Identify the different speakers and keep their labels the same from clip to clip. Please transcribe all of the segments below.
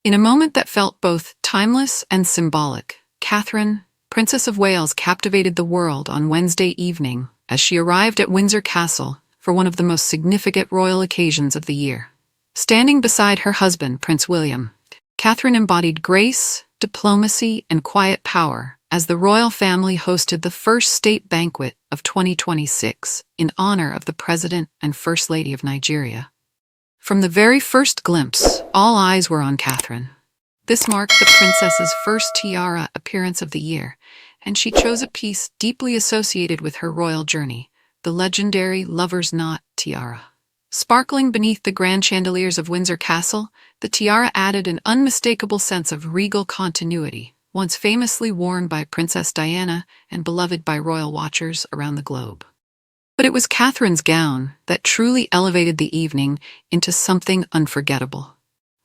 Speaker 1: In a moment that felt both timeless and symbolic, Catherine, Princess of Wales, captivated the world on Wednesday evening as she arrived at Windsor Castle for one of the most significant royal occasions of the year. Standing beside her husband, Prince William, Catherine embodied grace, diplomacy, and quiet power as the royal family hosted the first state banquet of 2026 in honor of the President and First Lady of Nigeria. From the very first glimpse, all eyes were on Catherine. This marked the princess's first tiara appearance of the year, and she chose a piece deeply associated with her royal journey, the legendary Lover's Knot tiara. Sparkling beneath the grand chandeliers of Windsor Castle, the tiara added an unmistakable sense of regal continuity, once famously worn by Princess Diana and beloved by royal watchers around the globe. But it was Catherine's gown that truly elevated the evening into something unforgettable.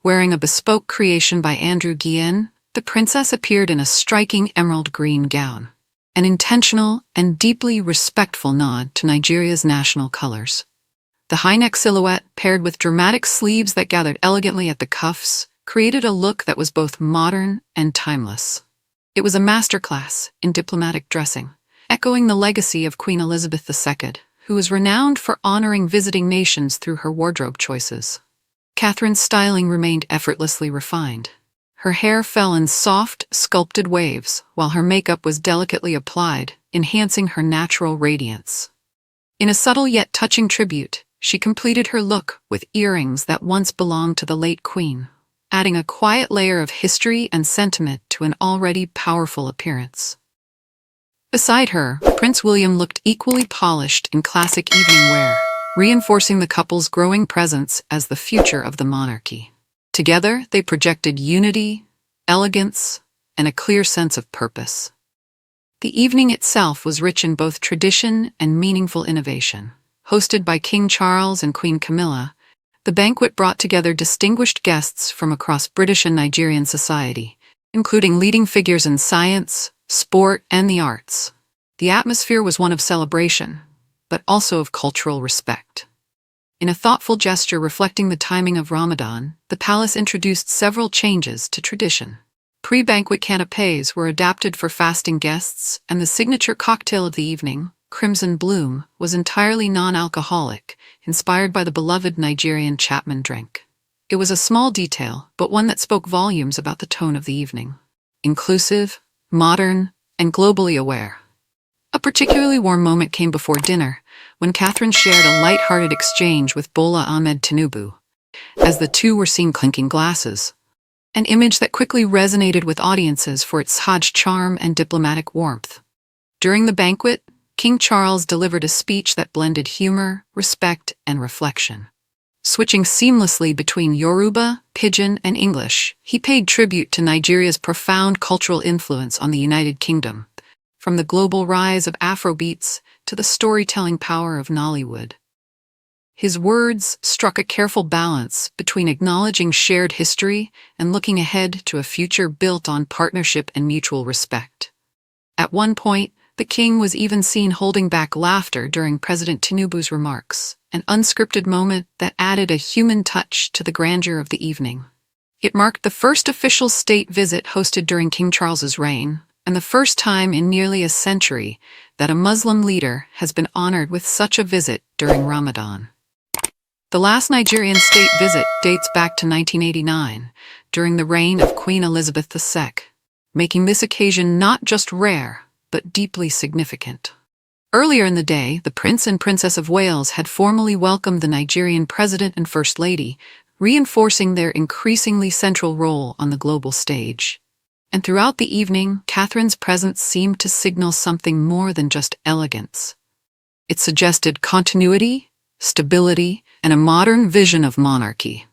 Speaker 1: Wearing a bespoke creation by Andrew Guillen, the princess appeared in a striking emerald green gown, an intentional and deeply respectful nod to Nigeria's national colors. The high-neck silhouette, paired with dramatic sleeves that gathered elegantly at the cuffs, created a look that was both modern and timeless. It was a masterclass in diplomatic dressing, echoing the legacy of Queen Elizabeth II, who was renowned for honoring visiting nations through her wardrobe choices. Catherine's styling remained effortlessly refined. Her hair fell in soft, sculpted waves, while her makeup was delicately applied, enhancing her natural radiance. In a subtle yet touching tribute, she completed her look with earrings that once belonged to the late Queen, adding a quiet layer of history and sentiment to an already powerful appearance. Beside her, Prince William looked equally polished in classic evening wear, reinforcing the couple's growing presence as the future of the monarchy. Together, they projected unity, elegance, and a clear sense of purpose. The evening itself was rich in both tradition and meaningful innovation. Hosted by King Charles and Queen Camilla, the banquet brought together distinguished guests from across British and Nigerian society, including leading figures in science, sport, and the arts. The atmosphere was one of celebration, but also of cultural respect. In a thoughtful gesture reflecting the timing of Ramadan, the palace introduced several changes to tradition. Pre-banquet canapés were adapted for fasting guests, and the signature cocktail of the evening, Crimson Bloom, was entirely non-alcoholic, inspired by the beloved Nigerian Chapman drink. It was a small detail, but one that spoke volumes about the tone of the evening. Inclusive, modern, and globally aware. A particularly warm moment came before dinner, when Catherine shared a light-hearted exchange with Bola Ahmed Tinubu, as the two were seen clinking glasses, an image that quickly resonated with audiences for its Hajj charm and diplomatic warmth. During the banquet, King Charles delivered a speech that blended humor, respect, and reflection. Switching seamlessly between Yoruba, Pidgin, and English, he paid tribute to Nigeria's profound cultural influence on the United Kingdom, from the global rise of Afrobeats to the storytelling power of Nollywood. His words struck a careful balance between acknowledging shared history and looking ahead to a future built on partnership and mutual respect. At one point, the king was even seen holding back laughter during President Tinubu's remarks, an unscripted moment that added a human touch to the grandeur of the evening. It marked the first official state visit hosted during King Charles's reign, and the first time in nearly a century that a Muslim leader has been honored with such a visit during Ramadan. The last Nigerian state visit dates back to 1989, during the reign of Queen Elizabeth II, making this occasion not just rare, but deeply significant. Earlier in the day, the Prince and Princess of Wales had formally welcomed the Nigerian President and First Lady, reinforcing their increasingly central role on the global stage. And throughout the evening, Catherine's presence seemed to signal something more than just elegance. It suggested continuity, stability, and a modern vision of monarchy.